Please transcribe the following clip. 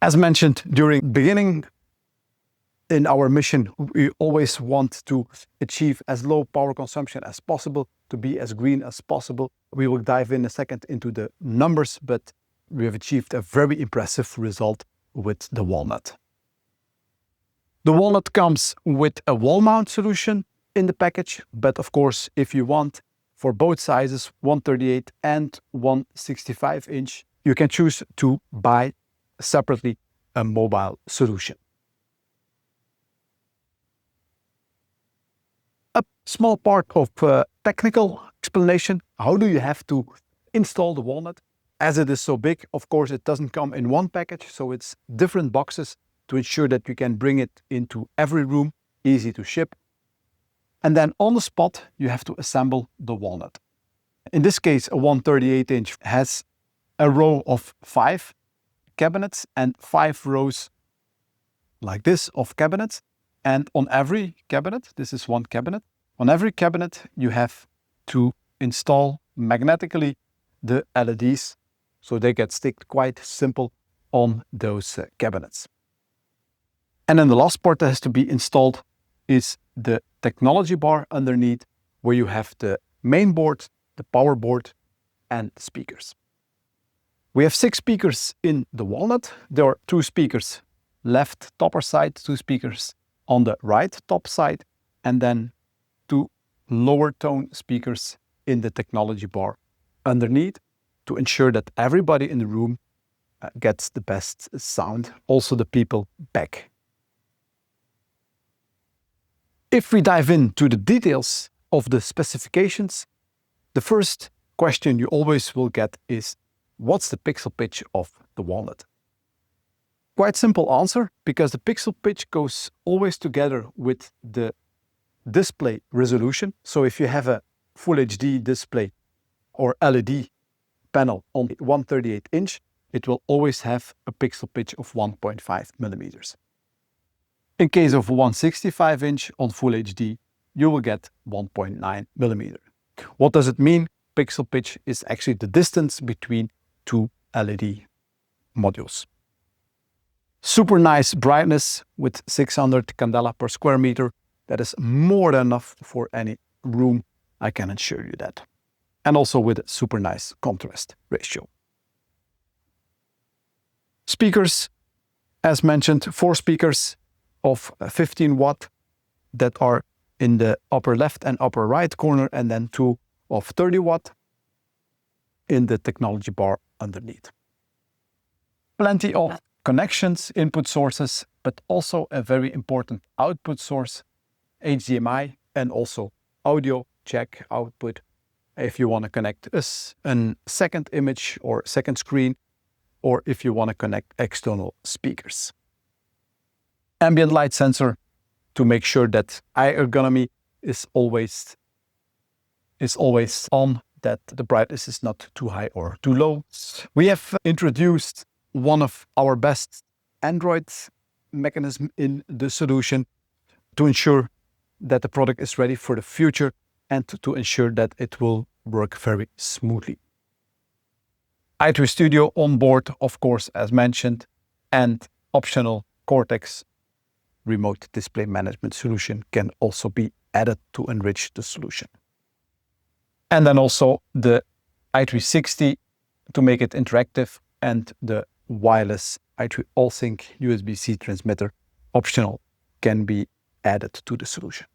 As mentioned during beginning, in our mission, we always want to achieve as low power consumption as possible, to be as green as possible. We will dive in a second into the numbers, but we have achieved a very impressive result with the Walnut. The Walnut comes with a wall mount solution in the package, but of course, if you want for both sizes, 138 and 165 inch, you can choose to buy separately a mobile solution. A small part of technical explanation. How do you have to install the Walnut? As it is so big, of course, it doesn't come in one package, so it's different boxes to ensure that you can bring it into every room, easy to ship. And then on the spot, you have to assemble the Walnut. In this case, a 138 inch has a row of 5 cabinets and 5 rows like this of cabinets. And on every cabinet, this is one cabinet, on every cabinet you have to install magnetically the LEDs, so they get sticked quite simple on those cabinets. And then the last part that has to be installed is the technology bar underneath, where you have the main board, the power board and speakers. We have 6 speakers in the Walnut. There are 2 speakers left topper side, 2 speakers on the right top side, and then 2 lower tone speakers in the technology bar underneath, to ensure that everybody in the room gets the best sound, also the people back. If we dive into the details of the specifications, the first question you always will get is, what's the pixel pitch of the Walnut? Quite simple answer, because the pixel pitch goes always together with the display resolution. So if you have a Full HD display or LED panel on 138 inch, it will always have a pixel pitch of 1.5 millimeters. In case of 165 inch on Full HD, you will get 1.9 millimeter. What does it mean? Pixel pitch is actually the distance between 2 LED modules. Super nice brightness with 600 candela per square meter. That is more than enough for any room, I can assure you that. And also with a super nice contrast ratio. Speakers, as mentioned, 4 speakers of 15 watt that are in the upper left and upper right corner, and then 2 of 30 watt in the technology bar underneath. Plenty of connections, input sources, but also a very important output source, HDMI, and also audio jack output if you want to connect a second image or second screen, or if you want to connect external speakers. Ambient light sensor to make sure that eye ergonomy is always on, that the brightness is not too high or too low. We have introduced one of our best Android mechanism in the solution to ensure that the product is ready for the future and to ensure that it will work very smoothly. i3 Studio on board, of course, as mentioned, and optional Cortex remote display management solution can also be added to enrich the solution. And then also the i360 to make it interactive, and the wireless i3 AllSync USB-C transmitter, optional, can be added to the solution.